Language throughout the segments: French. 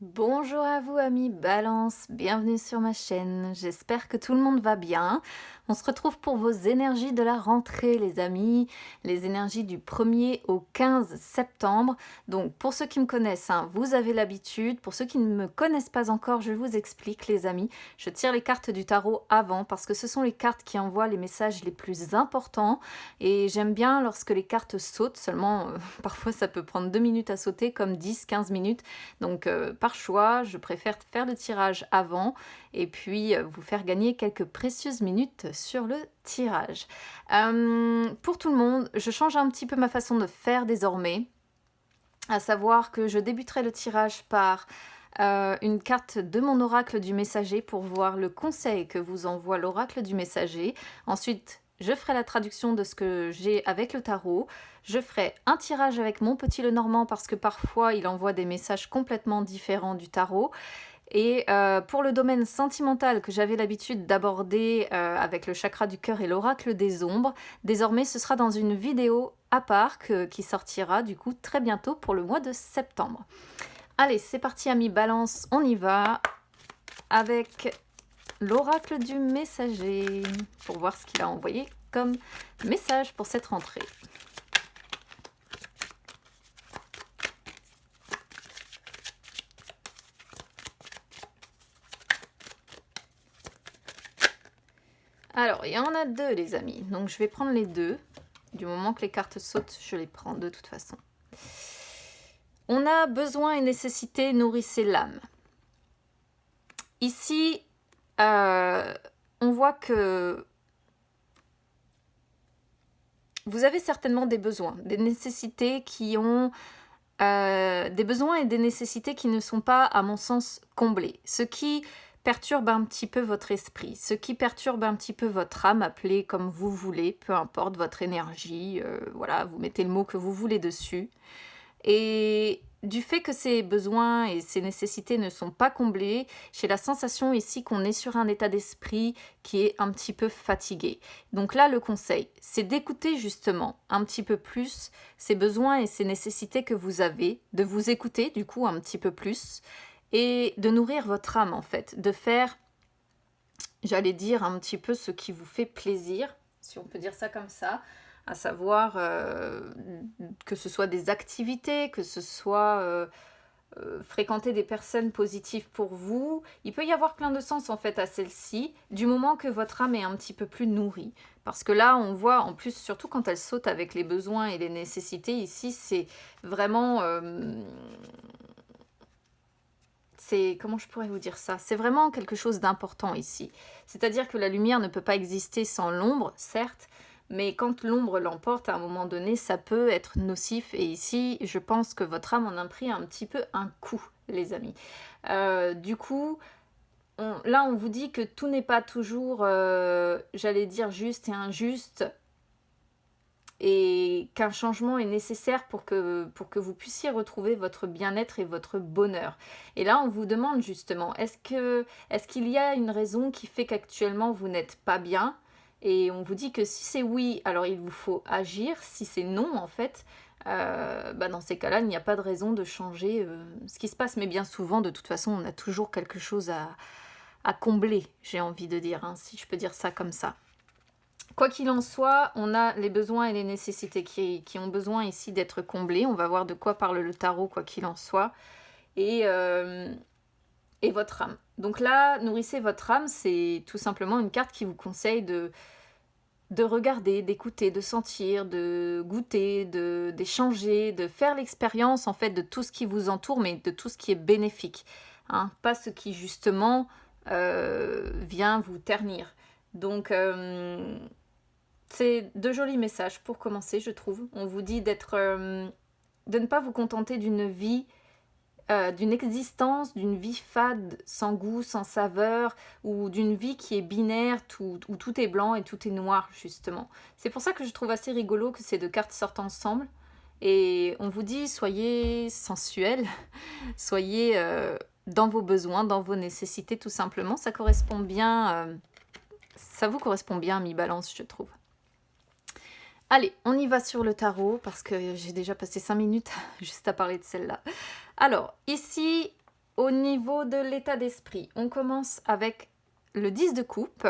Bonjour à vous amis Balance, bienvenue sur ma chaîne, j'espère que tout le monde va bien. On se retrouve pour vos énergies de la rentrée les amis, les énergies du 1er au 15 septembre. Donc pour ceux qui me connaissent, vous avez l'habitude, pour ceux qui ne me connaissent pas encore, je vous explique les amis. Je tire les cartes du tarot avant parce que ce sont les cartes qui envoient les messages les plus importants. Et j'aime bien lorsque les cartes sautent, seulement parfois ça peut prendre 2 minutes à sauter comme 10-15 minutes. Donc par choix, je préfère faire le tirage avant et puis vous faire gagner quelques précieuses minutes sur le tirage. Pour tout le monde, je change un petit peu ma façon de faire désormais, à savoir que je débuterai le tirage par une carte de mon oracle du messager pour voir le conseil que vous envoie l'oracle du messager. Ensuite, je ferai la traduction de ce que j'ai avec le tarot. Je ferai un tirage avec mon petit Lenormand parce que parfois il envoie des messages complètement différents du tarot. Et pour le domaine sentimental que j'avais l'habitude d'aborder avec le chakra du cœur et l'oracle des ombres, désormais ce sera dans une vidéo à part qui sortira du coup très bientôt pour le mois de septembre. Allez, c'est parti amis Balance, on y va avec l'oracle du messager pour voir ce qu'il a envoyé comme message pour cette rentrée. Alors, il y en a deux les amis, donc je vais prendre les deux. Du moment que les cartes sautent, je les prends de toute façon. On a besoin et nécessité, nourrissez l'âme. Ici, on voit que vous avez certainement des besoins, des nécessités qui ont... des besoins et des nécessités qui ne sont pas, à mon sens, comblés. Ce qui perturbe un petit peu votre esprit, ce qui perturbe un petit peu votre âme, appelez comme vous voulez, peu importe votre énergie, voilà, vous mettez le mot que vous voulez dessus. Et du fait que ces besoins et ces nécessités ne sont pas comblés, j'ai la sensation ici qu'on est sur un état d'esprit qui est un petit peu fatigué. Donc là, le conseil, c'est d'écouter justement un petit peu plus ces besoins et ces nécessités que vous avez, de vous écouter du coup un petit peu plus et de nourrir votre âme en fait, de faire, j'allais dire, un petit peu ce qui vous fait plaisir, si on peut dire ça comme ça, à savoir que ce soit des activités, que ce soit fréquenter des personnes positives pour vous. Il peut y avoir plein de sens en fait à celle-ci, du moment que votre âme est un petit peu plus nourrie. Parce que là, on voit, en plus, surtout quand elle saute avec les besoins et les nécessités, ici, c'est vraiment... comment je pourrais vous dire ça? C'est vraiment quelque chose d'important ici. C'est-à-dire que la lumière ne peut pas exister sans l'ombre, certes, mais quand l'ombre l'emporte, à un moment donné, ça peut être nocif. Et ici, je pense que votre âme en a pris un petit peu un coup, les amis. Du coup, là, on vous dit que tout n'est pas toujours, j'allais dire, juste et injuste, et qu'un changement est nécessaire pour que vous puissiez retrouver votre bien-être et votre bonheur. Et là, on vous demande justement, est-ce qu'il y a une raison qui fait qu'actuellement vous n'êtes pas bien? Et on vous dit que si c'est oui, alors il vous faut agir. Si c'est non, en fait, dans ces cas-là, il n'y a pas de raison de changer ce qui se passe. Mais bien souvent, de toute façon, on a toujours quelque chose à combler, j'ai envie de dire, si je peux dire ça comme ça. Quoi qu'il en soit, on a les besoins et les nécessités qui ont besoin ici d'être comblés. On va voir de quoi parle le tarot, quoi qu'il en soit. Et votre âme. Donc là, nourrissez votre âme, c'est tout simplement une carte qui vous conseille de regarder, d'écouter, de sentir, de goûter, d'échanger, de faire l'expérience en fait de tout ce qui vous entoure, mais de tout ce qui est bénéfique. Pas ce qui justement vient vous ternir. Donc... c'est de jolis messages pour commencer, je trouve. On vous dit de ne pas vous contenter d'une vie, d'une existence, d'une vie fade, sans goût, sans saveur, ou d'une vie qui est binaire, où tout est blanc et tout est noir, justement. C'est pour ça que je trouve assez rigolo que ces deux cartes sortent ensemble. Et on vous dit, soyez sensuel, soyez dans vos besoins, dans vos nécessités, tout simplement. Ça correspond bien, ça vous correspond bien, mi-balance, je trouve. Allez, on y va sur le tarot parce que j'ai déjà passé 5 minutes juste à parler de celle-là. Alors, ici, au niveau de l'état d'esprit, on commence avec le 10 de coupe.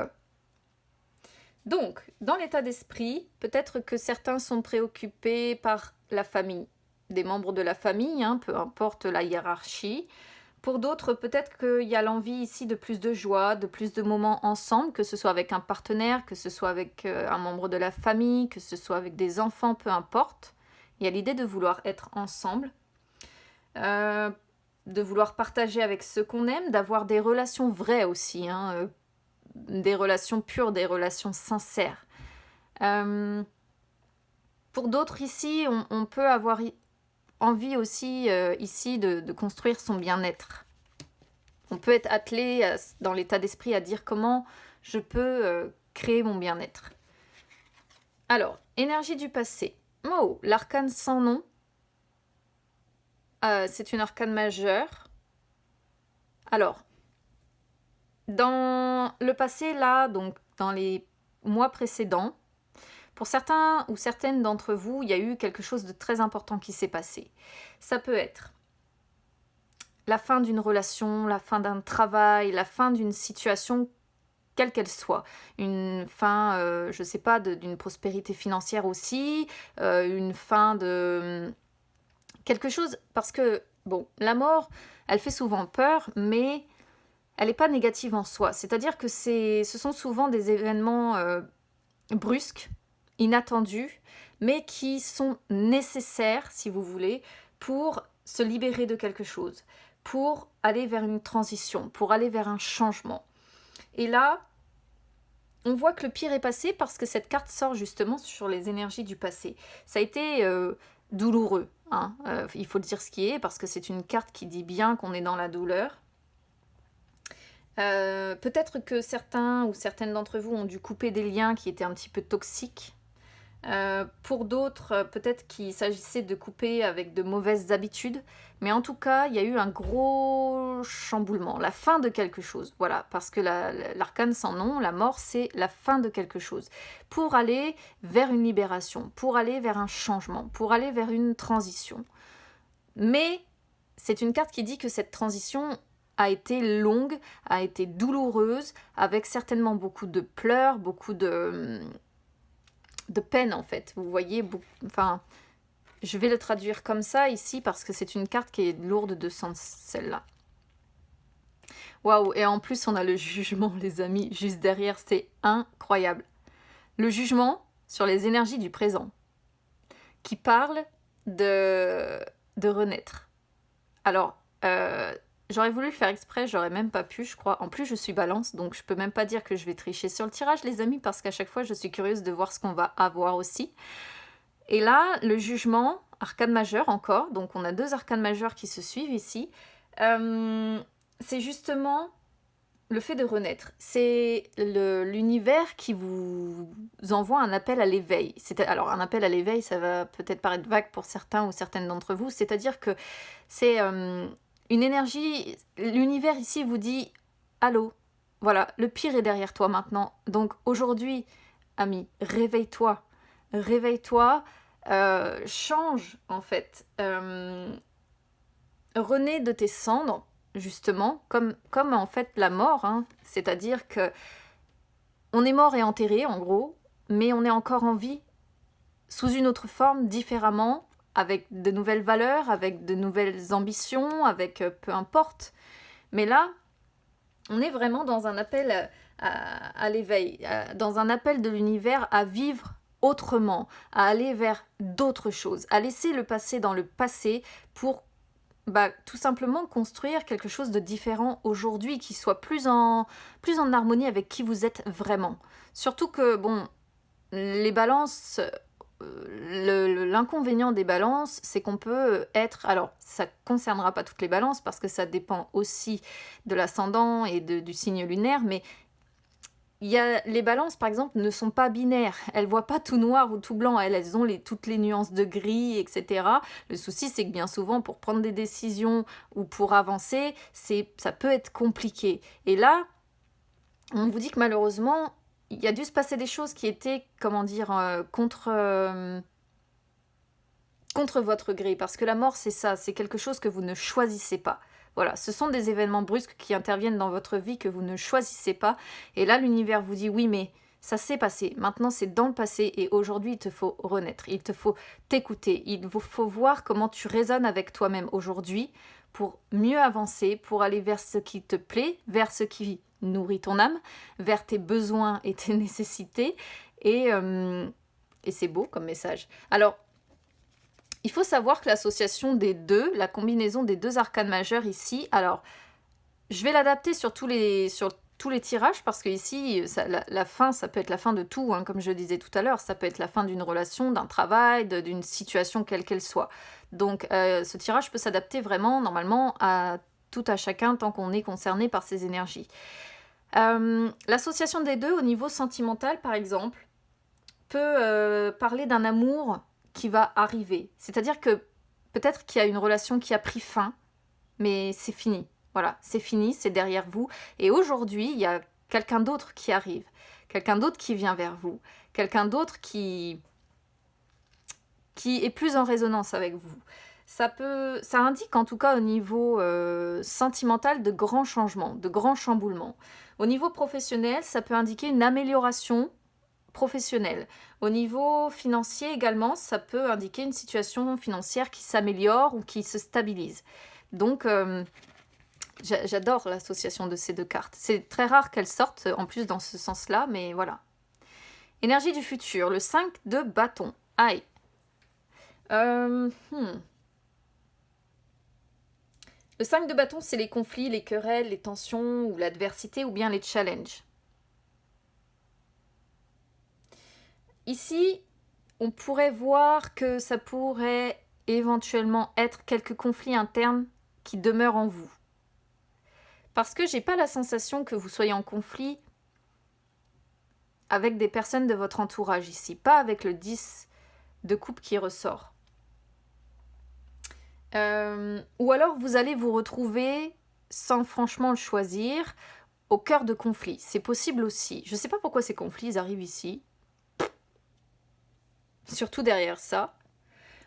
Donc, dans l'état d'esprit, peut-être que certains sont préoccupés par la famille, des membres de la famille, hein, peu importe la hiérarchie. Pour d'autres, peut-être qu'il y a l'envie ici de plus de joie, de plus de moments ensemble, que ce soit avec un partenaire, que ce soit avec un membre de la famille, que ce soit avec des enfants, peu importe. Il y a l'idée de vouloir être ensemble, de vouloir partager avec ceux qu'on aime, d'avoir des relations vraies aussi, hein, des relations pures, des relations sincères. Pour d'autres ici, on peut avoir envie aussi ici de construire son bien-être. On peut être attelé dans l'état d'esprit à dire comment je peux créer mon bien-être. Alors, énergie du passé. Oh, l'arcane sans nom. C'est une arcane majeure. Alors, dans le passé, là, donc dans les mois précédents, pour certains ou certaines d'entre vous, il y a eu quelque chose de très important qui s'est passé. Ça peut être la fin d'une relation, la fin d'un travail, la fin d'une situation, quelle qu'elle soit. Une fin, je ne sais pas, d'une prospérité financière aussi, une fin de quelque chose, parce que, bon, la mort, elle fait souvent peur, mais elle n'est pas négative en soi. C'est-à-dire que ce sont souvent des événements brusques, inattendus, mais qui sont nécessaires, si vous voulez, pour se libérer de quelque chose, pour aller vers une transition, pour aller vers un changement. Et là, on voit que le pire est passé parce que cette carte sort justement sur les énergies du passé. Ça a été douloureux, hein. Il faut dire ce qui est, parce que c'est une carte qui dit bien qu'on est dans la douleur. Peut-être que certains ou certaines d'entre vous ont dû couper des liens qui étaient un petit peu toxiques. Pour d'autres, peut-être qu'il s'agissait de couper avec de mauvaises habitudes, mais en tout cas, il y a eu un gros chamboulement, la fin de quelque chose, voilà, parce que l'arcane sans nom, la mort, c'est la fin de quelque chose, pour aller vers une libération, pour aller vers un changement, pour aller vers une transition. Mais c'est une carte qui dit que cette transition a été longue, a été douloureuse, avec certainement beaucoup de pleurs, beaucoup de peine en fait. Vous voyez, enfin, je vais le traduire comme ça ici parce que c'est une carte qui est lourde de sens, celle-là. Waouh, et en plus on a le jugement, les amis, juste derrière, c'est incroyable. Le jugement sur les énergies du présent, qui parle de renaître. Alors, j'aurais voulu le faire exprès, j'aurais même pas pu, je crois. En plus, je suis balance, donc je peux même pas dire que je vais tricher sur le tirage, les amis, parce qu'à chaque fois, je suis curieuse de voir ce qu'on va avoir aussi. Et là, le jugement, arcane majeur encore, donc on a 2 arcanes majeures qui se suivent ici. C'est justement le fait de renaître. C'est l'univers qui vous envoie un appel à l'éveil. Alors, un appel à l'éveil, ça va peut-être paraître vague pour certains ou certaines d'entre vous, c'est-à-dire que c'est une énergie, l'univers ici vous dit « Allô, voilà, le pire est derrière toi maintenant. Donc aujourd'hui, ami, réveille-toi. Réveille-toi, change en fait. Renais de tes cendres, justement, comme en fait la mort. Hein. C'est-à-dire que on est mort et enterré, en gros, mais on est encore en vie, sous une autre forme, différemment, avec de nouvelles valeurs, avec de nouvelles ambitions, avec peu importe. Mais là, on est vraiment dans un appel à l'éveil, dans un appel de l'univers à vivre autrement, à aller vers d'autres choses, à laisser le passé dans le passé pour tout simplement construire quelque chose de différent aujourd'hui, qui soit plus en harmonie avec qui vous êtes vraiment. Surtout que, bon, les balances... L'inconvénient des balances, c'est qu'on peut être... Alors, ça ne concernera pas toutes les balances parce que ça dépend aussi de l'ascendant et du signe lunaire, mais les balances, par exemple, ne sont pas binaires. Elles ne voient pas tout noir ou tout blanc. Elles ont toutes les nuances de gris, etc. Le souci, c'est que bien souvent, pour prendre des décisions ou pour avancer, ça peut être compliqué. Et là, on vous dit que malheureusement... il y a dû se passer des choses qui étaient, comment dire, contre votre gré. Parce que la mort, c'est ça, c'est quelque chose que vous ne choisissez pas. Voilà, ce sont des événements brusques qui interviennent dans votre vie que vous ne choisissez pas. Et là, l'univers vous dit, oui, mais ça s'est passé. Maintenant, c'est dans le passé et aujourd'hui, il te faut renaître. Il te faut t'écouter. Il faut voir comment tu résonnes avec toi-même aujourd'hui pour mieux avancer, pour aller vers ce qui te plaît, vers ce qui nourrit ton âme, vers tes besoins et tes nécessités. Et c'est beau comme message. Alors, il faut savoir que l'association des deux, la combinaison des deux arcanes majeures ici, alors, je vais l'adapter sur tous les tirages parce que ici, la fin, ça peut être la fin de tout, hein, comme je disais tout à l'heure. Ça peut être la fin d'une relation, d'un travail, d'une situation quelle qu'elle soit. Donc, ce tirage peut s'adapter vraiment, normalement, à tout à chacun tant qu'on est concerné par ces énergies. L'association des deux au niveau sentimental, par exemple, peut parler d'un amour qui va arriver. C'est-à-dire que peut-être qu'il y a une relation qui a pris fin, mais c'est fini. Voilà, c'est fini, c'est derrière vous. Et aujourd'hui, il y a quelqu'un d'autre qui arrive, quelqu'un d'autre qui vient vers vous, quelqu'un d'autre qui est plus en résonance avec vous. Ça indique en tout cas au niveau sentimental de grands changements, de grands chamboulements. Au niveau professionnel, ça peut indiquer une amélioration professionnelle. Au niveau financier également, ça peut indiquer une situation financière qui s'améliore ou qui se stabilise. Donc, j'adore l'association de ces deux cartes. C'est très rare qu'elles sortent en plus dans ce sens-là, mais voilà. Énergie du futur, le 5 de bâton. Aïe. Le 5 de bâton, c'est les conflits, les querelles, les tensions ou l'adversité ou bien les challenges. Ici, on pourrait voir que ça pourrait éventuellement être quelques conflits internes qui demeurent en vous. Parce que j'ai pas la sensation que vous soyez en conflit avec des personnes de votre entourage ici, pas avec le 10 de coupe qui ressort. Ou alors vous allez vous retrouver, sans franchement le choisir, au cœur de conflits. C'est possible aussi. Je sais pas pourquoi ces conflits ils arrivent ici. Surtout derrière ça.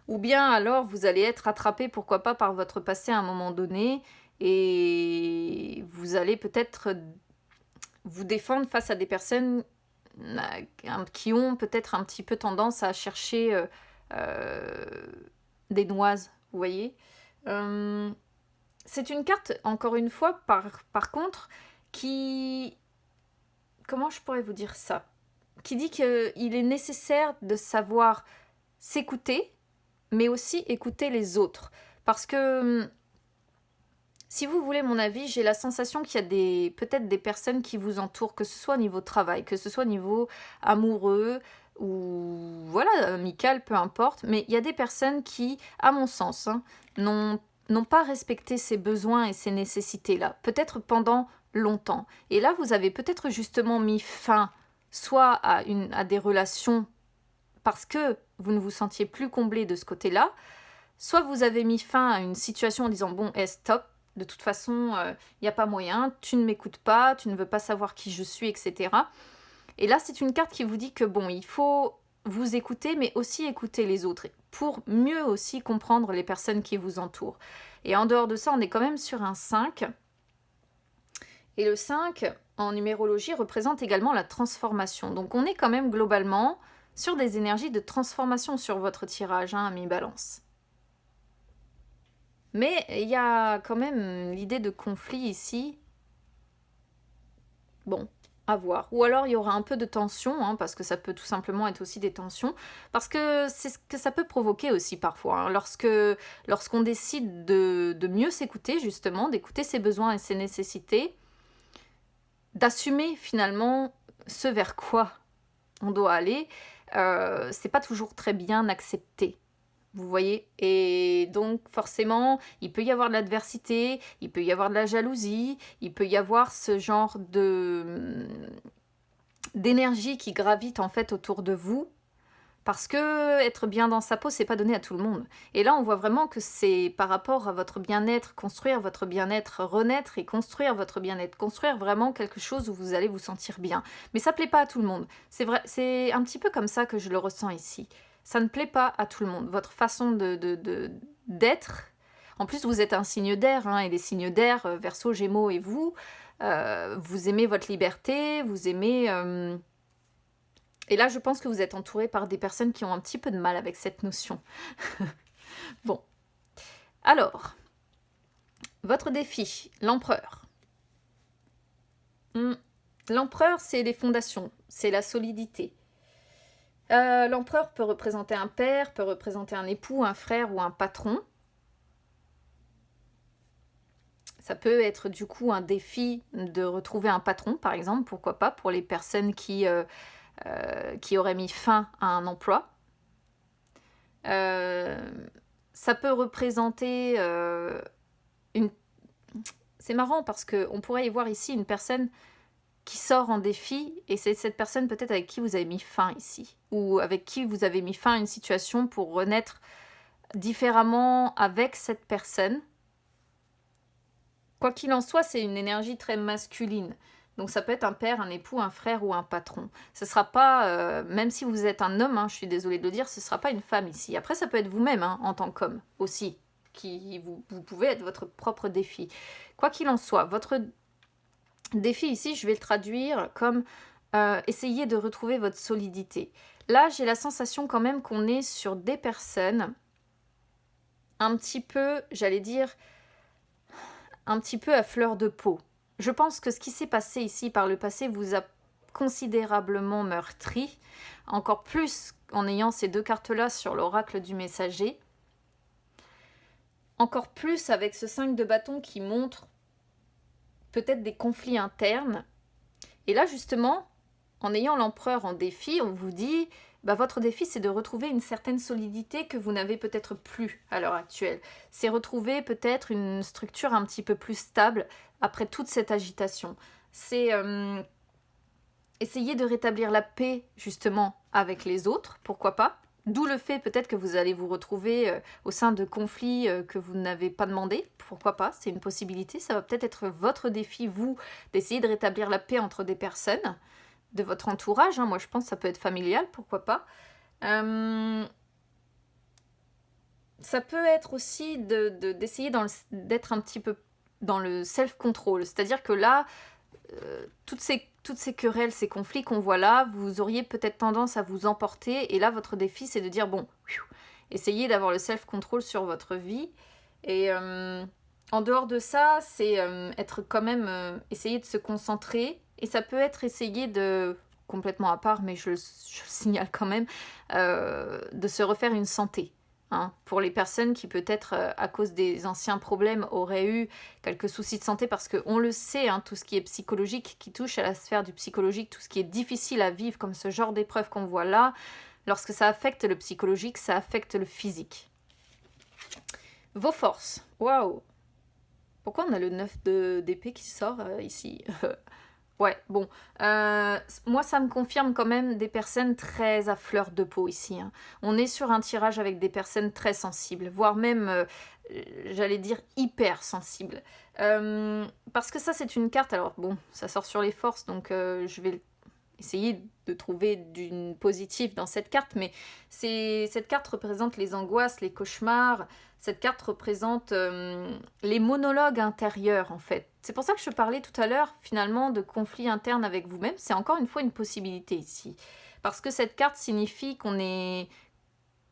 Ou bien alors vous allez être attrapé, pourquoi pas, par votre passé à un moment donné, et vous allez peut-être vous défendre face à des personnes qui ont peut-être un petit peu tendance à chercher des noises, vous voyez. C'est une carte, encore une fois, par contre, qui... Comment je pourrais vous dire ça ? Qui dit qu'il est nécessaire de savoir s'écouter, mais aussi écouter les autres. Parce que, si vous voulez mon avis, j'ai la sensation qu'il y a peut-être des personnes qui vous entourent, que ce soit au niveau travail, que ce soit au niveau amoureux, ou voilà, amical, peu importe. Mais il y a des personnes qui, à mon sens, n'ont pas respecté ces besoins et ces nécessités-là. Peut-être pendant longtemps. Et là, vous avez peut-être justement mis fin soit à des relations parce que vous ne vous sentiez plus comblé de ce côté-là, soit vous avez mis fin à une situation en disant « bon, stop, de toute façon, il n'y a pas moyen, tu ne m'écoutes pas, tu ne veux pas savoir qui je suis, etc. » Et là, c'est une carte qui vous dit que bon, il faut vous écouter, mais aussi écouter les autres, pour mieux aussi comprendre les personnes qui vous entourent. Et en dehors de ça, on est quand même sur un 5. Et le 5, en numérologie, représente également la transformation. Donc on est quand même globalement sur des énergies de transformation sur votre tirage, ami Balance. Mais il y a quand même l'idée de conflit ici. Bon, à voir. Ou alors il y aura un peu de tension, parce que ça peut tout simplement être aussi des tensions. Parce que c'est ce que ça peut provoquer aussi parfois. Lorsqu'on décide de mieux s'écouter, justement, d'écouter ses besoins et ses nécessités, d'assumer finalement ce vers quoi on doit aller, c'est pas toujours très bien accepté. Vous voyez? Et donc, forcément, il peut y avoir de l'adversité, il peut y avoir de la jalousie, il peut y avoir ce genre d'énergie qui gravite en fait autour de vous. Parce que être bien dans sa peau, c'est pas donné à tout le monde. Et là, on voit vraiment que c'est par rapport à votre bien-être, construire votre bien-être, renaître et construire votre bien-être. Construire vraiment quelque chose où vous allez vous sentir bien. Mais ça plaît pas à tout le monde. C'est vrai, c'est un petit peu comme ça que je le ressens ici. Ça ne plaît pas à tout le monde. Votre façon d'être, En plus, vous êtes un signe d'air, hein, et les signes d'air, Verseau, Gémeaux et vous, vous aimez votre liberté, vous aimez... Et là, je pense que vous êtes entouré par des personnes qui ont un petit peu de mal avec cette notion. Bon. Alors, votre défi, l'empereur. L'empereur, c'est les fondations, c'est la solidité. L'empereur peut représenter un père, peut représenter un époux, un frère ou un patron. Ça peut être du coup un défi de retrouver un patron, par exemple, pourquoi pas, pour les personnes qui auraient mis fin à un emploi. Ça peut représenter une... C'est marrant parce qu'on pourrait y voir ici une personne qui sort en défi, et c'est cette personne peut-être avec qui vous avez mis fin ici, ou avec qui vous avez mis fin à une situation pour renaître différemment avec cette personne. Quoi qu'il en soit, c'est une énergie très masculine. Donc ça peut être un père, un époux, un frère ou un patron. Ce ne sera pas, même si vous êtes un homme, hein, je suis désolée de le dire, ce ne sera pas une femme ici. Après, ça peut être vous-même, hein, en tant qu'homme aussi, vous pouvez être votre propre défi. Quoi qu'il en soit, votre défi ici, je vais le traduire comme essayer de retrouver votre solidité. Là, j'ai la sensation quand même qu'on est sur des personnes un petit peu, j'allais dire, un petit peu à fleur de peau. Je pense que ce qui s'est passé ici par le passé vous a considérablement meurtri, encore plus en ayant ces deux cartes-là sur l'oracle du messager, encore plus avec ce 5 de bâton qui montre peut-être des conflits internes. Et là, justement, en ayant l'empereur en défi, on vous dit, bah, votre défi, c'est de retrouver une certaine solidité que vous n'avez peut-être plus à l'heure actuelle. C'est retrouver peut-être une structure un petit peu plus stable après toute cette agitation. C'est essayer de rétablir la paix, justement, avec les autres, pourquoi pas. D'où le fait peut-être que vous allez vous retrouver au sein de conflits que vous n'avez pas demandé. Pourquoi pas, c'est une possibilité. Ça va peut-être être votre défi, vous, d'essayer de rétablir la paix entre des personnes de votre entourage. Hein. Moi, je pense que ça peut être familial, pourquoi pas. Ça peut être aussi d'essayer d'être un petit peu dans le self-control. C'est-à-dire que là, toutes ces querelles, ces conflits qu'on voit là, vous auriez peut-être tendance à vous emporter. Et là, votre défi, c'est de dire, bon, essayez d'avoir le self-control sur votre vie. Et en dehors de ça, c'est être quand même, essayer de se concentrer. Et ça peut être essayer de, complètement à part, mais je le signale quand même, de se refaire une santé. Hein, pour les personnes qui peut-être, à cause des anciens problèmes, auraient eu quelques soucis de santé, parce qu'on le sait, hein, tout ce qui est psychologique, qui touche à la sphère du psychologique, tout ce qui est difficile à vivre, comme ce genre d'épreuve qu'on voit là, lorsque ça affecte le psychologique, ça affecte le physique. Vos forces. Waouh! Pourquoi on a le 9 d'épée qui sort ici? Ouais, bon. Moi, ça me confirme quand même des personnes très à fleur de peau ici. Hein. On est sur un tirage avec des personnes très sensibles, voire même, j'allais dire, hyper sensibles. Parce que ça, c'est une carte, alors bon, ça sort sur les forces, donc je vais essayer de trouver d'une positive dans cette carte, mais cette carte représente les angoisses, les cauchemars, cette carte représente les monologues intérieurs en fait. C'est pour ça que je parlais tout à l'heure finalement de conflits internes avec vous-même, c'est encore une fois une possibilité ici. Parce que cette carte signifie qu'on est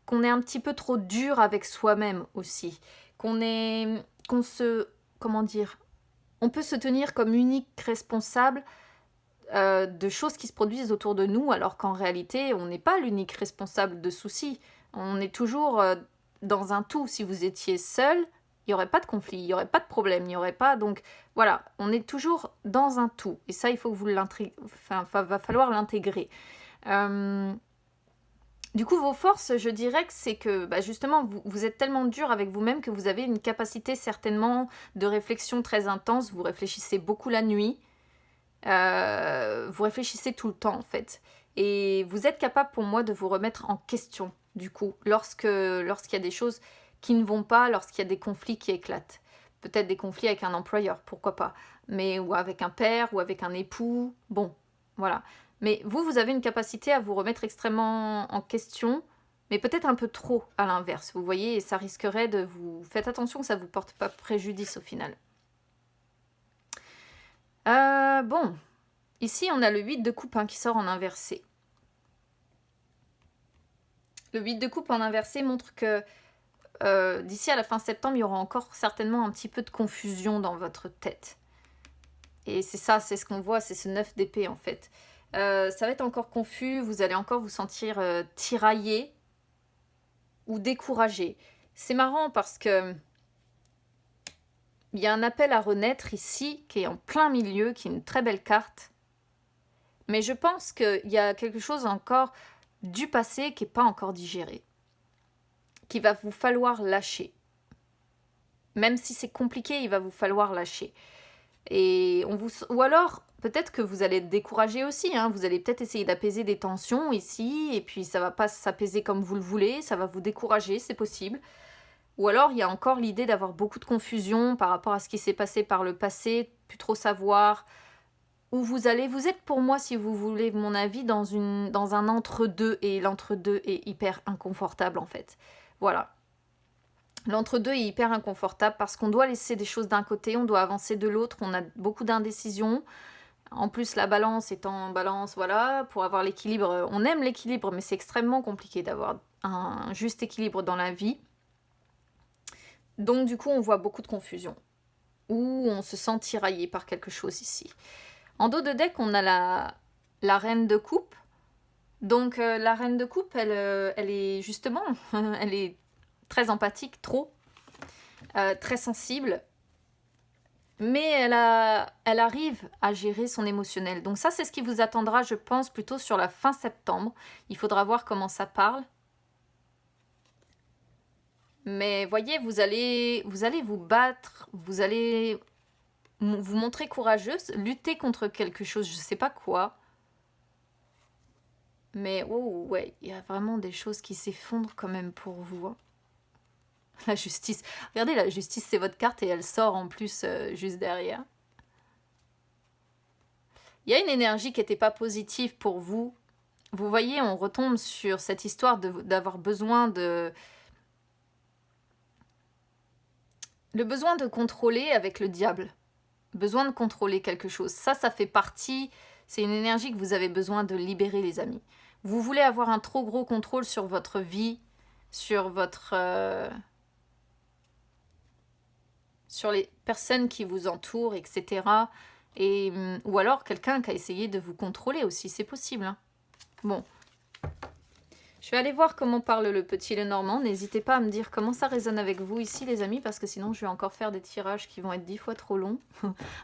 un petit peu trop dur avec soi-même aussi, comment dire, on peut se tenir comme unique responsable de choses qui se produisent autour de nous, alors qu'en réalité, on n'est pas l'unique responsable de soucis. On est toujours dans un tout. Si vous étiez seul, il n'y aurait pas de conflit, il n'y aurait pas de problème, il n'y aurait pas... Donc voilà, on est toujours dans un tout. Et ça, il faut que vous va falloir l'intégrer. Du coup, vos forces, je dirais que c'est que bah, justement, vous êtes tellement dur avec vous-même que vous avez une capacité certainement de réflexion très intense. Vous réfléchissez beaucoup la nuit. Vous réfléchissez tout le temps en fait, et vous êtes capable pour moi de vous remettre en question du coup lorsqu'il y a des choses qui ne vont pas, lorsqu'il y a des conflits qui éclatent, peut-être des conflits avec un employeur, pourquoi pas, mais ou avec un père ou avec un époux, bon voilà, mais vous avez une capacité à vous remettre extrêmement en question mais peut-être un peu trop à l'inverse, vous voyez, et ça risquerait de vous... Faites attention que ça ne vous porte pas préjudice au final. Bon, ici on a le 8 de coupe qui sort en inversé. Le 8 de coupe en inversé montre que d'ici à la fin septembre, il y aura encore certainement un petit peu de confusion dans votre tête. Et c'est ça, c'est ce qu'on voit, c'est ce 9 d'épée en fait. Ça va être encore confus, vous allez encore vous sentir tiraillé ou découragé. C'est marrant parce que il y a un appel à renaître ici qui est en plein milieu, qui est une très belle carte. Mais je pense qu'il y a quelque chose encore du passé qui n'est pas encore digéré, qu'il va vous falloir lâcher. Même si c'est compliqué, il va vous falloir lâcher. Et ou alors, peut-être que vous allez être découragé aussi. Vous allez peut-être essayer d'apaiser des tensions ici, et puis ça va pas s'apaiser comme vous le voulez, ça va vous décourager, c'est possible. Ou alors, il y a encore l'idée d'avoir beaucoup de confusion par rapport à ce qui s'est passé par le passé, plus trop savoir où vous allez. Vous êtes pour moi, si vous voulez mon avis, dans un entre-deux, et l'entre-deux est hyper inconfortable en fait. Voilà. L'entre-deux est hyper inconfortable parce qu'on doit laisser des choses d'un côté, on doit avancer de l'autre, on a beaucoup d'indécisions. En plus, la balance étant en balance, voilà, pour avoir l'équilibre, on aime l'équilibre, mais c'est extrêmement compliqué d'avoir un juste équilibre dans la vie. Donc du coup, on voit beaucoup de confusion, ou on se sent tiraillé par quelque chose ici. En dos de deck, on a la reine de coupe. Donc la reine de coupe, elle est justement, elle est très empathique, trop, très sensible, mais elle arrive à gérer son émotionnel. Donc ça, c'est ce qui vous attendra, je pense, plutôt sur la fin septembre. Il faudra voir comment ça parle. Mais voyez, vous allez vous battre, vous allez vous montrer courageuse, lutter contre quelque chose, je ne sais pas quoi. Mais oh ouais, il y a vraiment des choses qui s'effondrent quand même pour vous. La justice. Regardez, la justice, c'est votre carte et elle sort en plus juste derrière. Il y a une énergie qui n'était pas positive pour vous. Vous voyez, on retombe sur cette histoire d'avoir besoin de... Le besoin de contrôler avec le diable. Besoin de contrôler quelque chose. Ça fait partie... C'est une énergie que vous avez besoin de libérer, les amis. Vous voulez avoir un trop gros contrôle sur votre vie, sur votre... sur les personnes qui vous entourent, etc. Ou alors quelqu'un qui a essayé de vous contrôler aussi, c'est possible. Bon, je vais aller voir comment parle le petit Lenormand. N'hésitez pas à me dire comment ça résonne avec vous ici, les amis, parce que sinon je vais encore faire des tirages qui vont être 10 fois trop longs.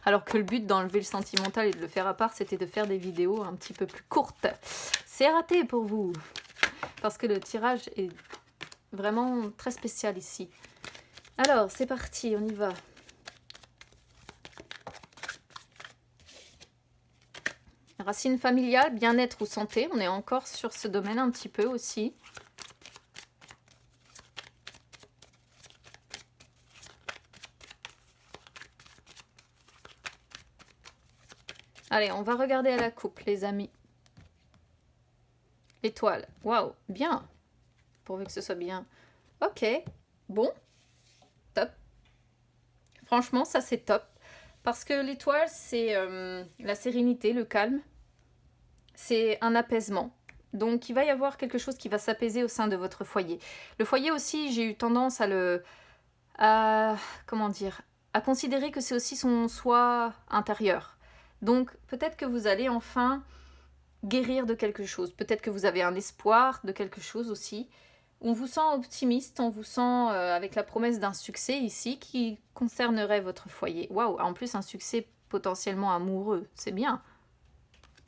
Alors que le but d'enlever le sentimental et de le faire à part, c'était de faire des vidéos un petit peu plus courtes. C'est raté pour vous, parce que le tirage est vraiment très spécial ici. Alors, c'est parti, on y va. Racine familiale, bien-être ou santé, on est encore sur ce domaine un petit peu aussi. Allez, on va regarder à la coupe, les amis. L'étoile, waouh, bien. Pourvu que ce soit bien. Ok, bon, top. Franchement, ça c'est top. Parce que l'étoile, c'est la sérénité, le calme. C'est un apaisement. Donc, il va y avoir quelque chose qui va s'apaiser au sein de votre foyer. Le foyer aussi, j'ai eu tendance comment dire, à considérer que c'est aussi son soi intérieur. Donc, peut-être que vous allez enfin guérir de quelque chose. Peut-être que vous avez un espoir de quelque chose aussi. On vous sent optimiste, on vous sent avec la promesse d'un succès ici qui concernerait votre foyer. Waouh, en plus un succès potentiellement amoureux, c'est bien.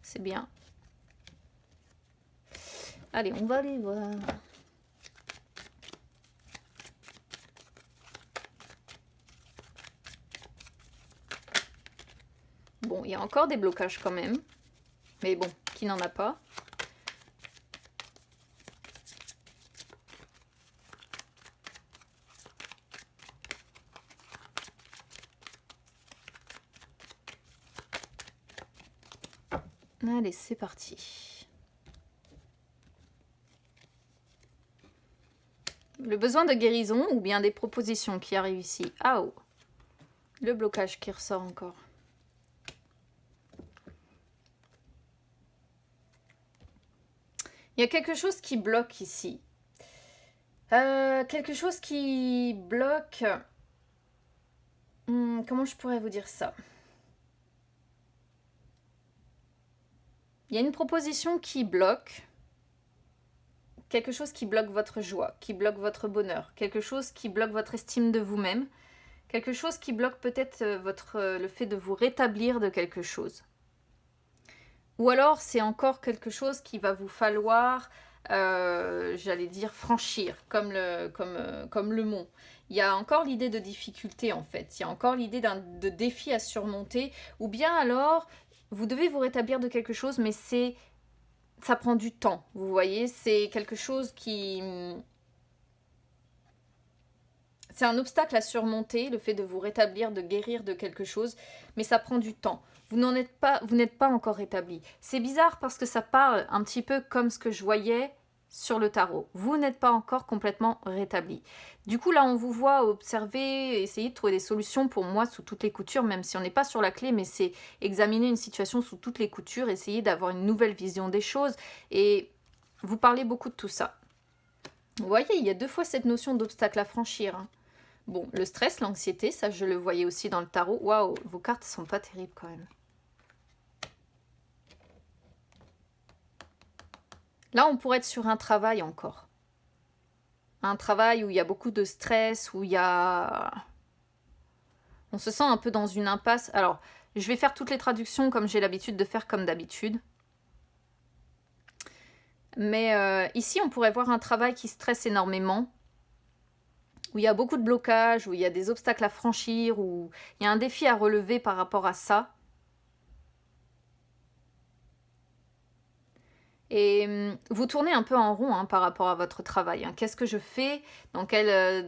C'est bien. Allez, on va aller voir. Bon, il y a encore des blocages quand même. Mais bon, qui n'en a pas? Allez, c'est parti. Le besoin de guérison ou bien des propositions qui arrivent ici. Ah oh. Le blocage qui ressort encore. Il y a quelque chose qui bloque ici. Quelque chose qui bloque... comment je pourrais vous dire ça? Il y a une proposition qui bloque. Quelque chose qui bloque votre joie, qui bloque votre bonheur. Quelque chose qui bloque votre estime de vous-même. Quelque chose qui bloque peut-être le fait de vous rétablir de quelque chose. Ou alors c'est encore quelque chose qui va vous falloir, j'allais dire, franchir, comme le mont. Il y a encore l'idée de difficulté en fait. Il y a encore l'idée de défi à surmonter. Ou bien alors, vous devez vous rétablir de quelque chose, mais ça prend du temps. Vous voyez, c'est quelque chose qui... C'est un obstacle à surmonter, le fait de vous rétablir, de guérir de quelque chose, mais ça prend du temps. Vous n'êtes pas encore rétabli. C'est bizarre parce que ça parle un petit peu comme ce que je voyais sur le tarot. Vous n'êtes pas encore complètement rétabli. Du coup, là, on vous voit observer, essayer de trouver des solutions pour moi sous toutes les coutures, même si on n'est pas sur la clé, mais c'est examiner une situation sous toutes les coutures, essayer d'avoir une nouvelle vision des choses. Et vous parlez beaucoup de tout ça. Vous voyez, il y a 2 fois cette notion d'obstacle à franchir, hein. Bon, le stress, l'anxiété, ça je le voyais aussi dans le tarot. Waouh, vos cartes sont pas terribles quand même. Là, on pourrait être sur un travail encore. Un travail où il y a beaucoup de stress, où il y a... On se sent un peu dans une impasse. Alors, je vais faire toutes les traductions comme j'ai l'habitude de faire comme d'habitude. Mais ici, on pourrait voir un travail qui stresse énormément, où il y a beaucoup de blocages, où il y a des obstacles à franchir, où il y a un défi à relever par rapport à ça. Et vous tournez un peu en rond hein, par rapport à votre travail. Hein. Qu'est-ce que je fais? Dans quelle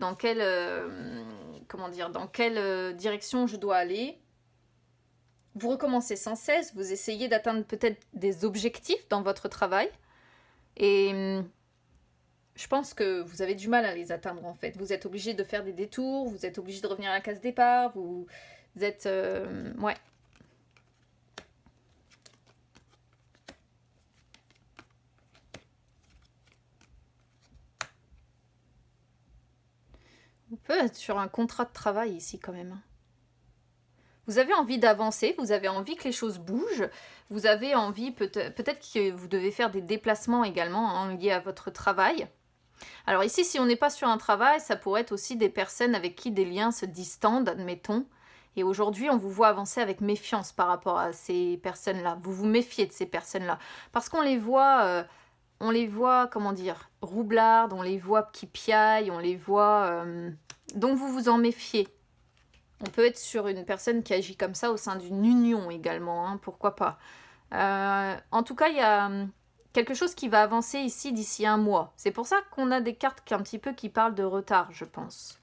direction je dois aller? Vous recommencez sans cesse, vous essayez d'atteindre peut-être des objectifs dans votre travail. Et je pense que vous avez du mal à les atteindre en fait. Vous êtes obligé de faire des détours, vous êtes obligé de revenir à la case départ, vous êtes... ouais. On peut être sur un contrat de travail ici quand même. Vous avez envie d'avancer, vous avez envie que les choses bougent, vous avez envie peut-être que vous devez faire des déplacements également hein, liés à votre travail. Alors ici, si on n'est pas sur un travail, ça pourrait être aussi des personnes avec qui des liens se distendent, admettons. Et aujourd'hui, on vous voit avancer avec méfiance par rapport à ces personnes-là. Vous vous méfiez de ces personnes-là. Parce qu'on les voit, comment dire, roublardes, on les voit qui piaillent, on les voit... donc vous vous en méfiez. On peut être sur une personne qui agit comme ça au sein d'une union également, hein, pourquoi pas. En tout cas, il y a quelque chose qui va avancer ici d'ici 1 mois. C'est pour ça qu'on a des cartes qui parlent de retard, je pense.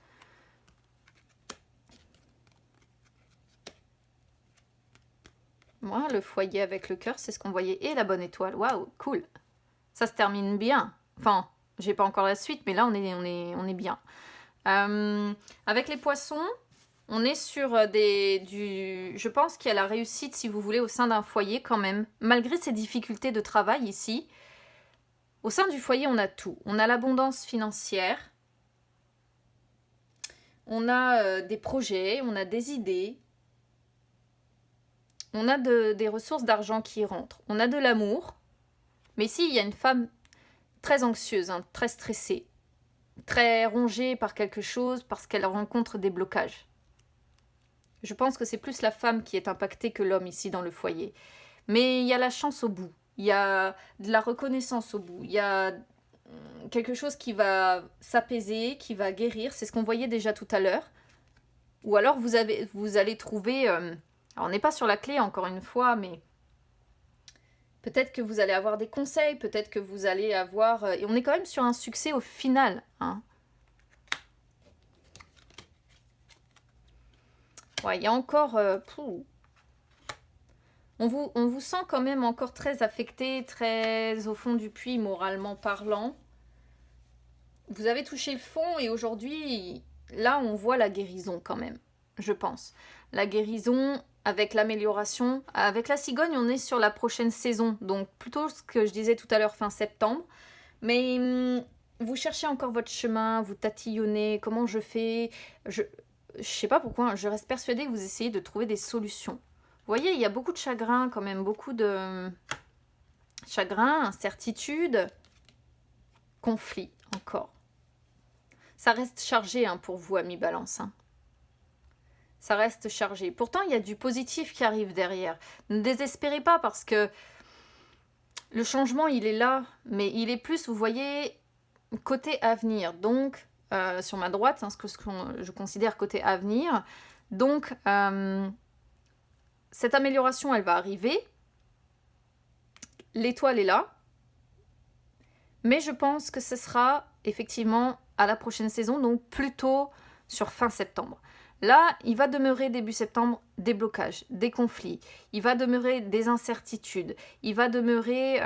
Moi, le foyer avec le cœur, c'est ce qu'on voyait. Et la bonne étoile. Waouh, cool. Ça se termine bien. Enfin, j'ai pas encore la suite, mais là, on est bien. Avec les poissons, on est sur je pense qu'il y a la réussite, si vous voulez, au sein d'un foyer quand même. Malgré ces difficultés de travail ici, au sein du foyer, on a tout. On a l'abondance financière. On a des projets, on a des idées. On a des ressources d'argent qui rentrent. On a de l'amour. Mais ici, il y a une femme très anxieuse, hein, très stressée, très rongée par quelque chose parce qu'elle rencontre des blocages. Je pense que c'est plus la femme qui est impactée que l'homme ici dans le foyer. Mais il y a la chance au bout. Il y a de la reconnaissance au bout. Il y a quelque chose qui va s'apaiser, qui va guérir. C'est ce qu'on voyait déjà tout à l'heure. Ou alors vous allez trouver... alors on n'est pas sur la clé encore une fois, mais... Peut-être que vous allez avoir des conseils, peut-être que vous allez avoir... et on est quand même sur un succès au final. Hein. Ouais, il y a encore... on vous sent quand même encore très affecté, très au fond du puits, moralement parlant. vous avez touché le fond et aujourd'hui, là, on voit la guérison quand même, je pense. La guérison avec l'amélioration. Avec la cigogne, on est sur la prochaine saison, donc plutôt ce que je disais tout à l'heure, fin septembre. Mais vous cherchez encore votre chemin, vous tatillonnez, comment je fais je sais pas pourquoi, je reste persuadée que vous essayez de trouver des solutions. Vous voyez, il y a beaucoup de chagrin quand même, beaucoup de chagrin, incertitude, conflit encore. Ça reste chargé hein, pour vous, amis Balance. Hein. Ça reste chargé. Pourtant, il y a du positif qui arrive derrière. Ne désespérez pas parce que le changement, il est là, mais il est plus, vous voyez, côté avenir. Donc, sur ma droite, hein, ce que je considère côté avenir. Donc, cette amélioration, elle va arriver. L'étoile est là. Mais je pense que ce sera effectivement à la prochaine saison, donc plutôt sur fin septembre. Là, il va demeurer début septembre des blocages, des conflits, il va demeurer des incertitudes, il va demeurer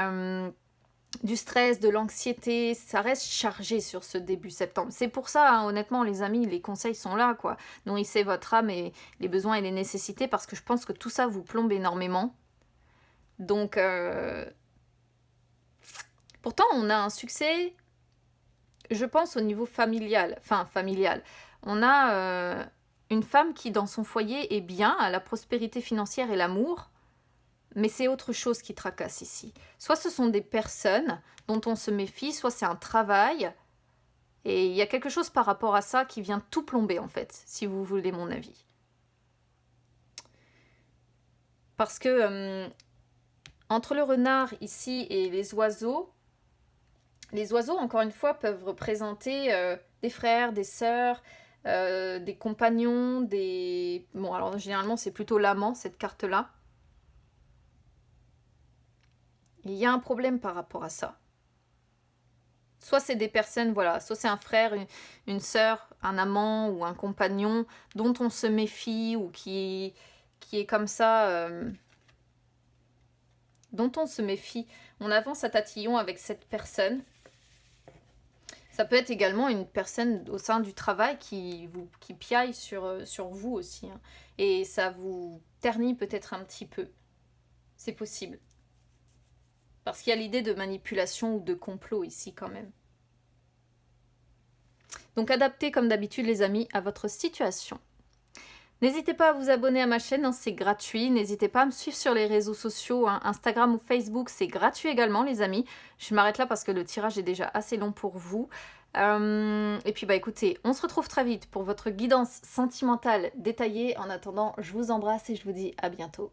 du stress, de l'anxiété, ça reste chargé sur ce début septembre. C'est pour ça, hein, honnêtement, les amis, les conseils sont là, quoi. Nourrissez votre âme et les besoins et les nécessités parce que je pense que tout ça vous plombe énormément. Donc, pourtant, on a un succès, je pense, au niveau familial. Enfin, familial. On a une femme qui, dans son foyer, est bien, a la prospérité financière et l'amour. Mais c'est autre chose qui tracasse ici. Soit ce sont des personnes dont on se méfie, soit c'est un travail. Et il y a quelque chose par rapport à ça qui vient tout plomber, en fait, si vous voulez mon avis. Parce que entre le renard ici et les oiseaux, encore une fois, peuvent représenter des frères, des sœurs, des compagnons, des... Bon, alors généralement, c'est plutôt l'amant, cette carte-là. Il y a un problème par rapport à ça. Soit c'est des personnes, voilà, soit c'est un frère, une sœur, un amant ou un compagnon dont on se méfie ou qui est comme ça, dont on se méfie. On avance à tatillon avec cette personne. Ça peut être également une personne au sein du travail qui piaille sur vous aussi. Hein. Et ça vous ternit peut-être un petit peu. C'est possible. Parce qu'il y a l'idée de manipulation ou de complot ici quand même. Donc adaptez comme d'habitude les amis à votre situation. N'hésitez pas à vous abonner à ma chaîne, hein, c'est gratuit. N'hésitez pas à me suivre sur les réseaux sociaux, hein, Instagram ou Facebook, c'est gratuit également les amis. Je m'arrête là parce que le tirage est déjà assez long pour vous. Et puis bah écoutez, on se retrouve très vite pour votre guidance sentimentale détaillée. En attendant, je vous embrasse et je vous dis à bientôt.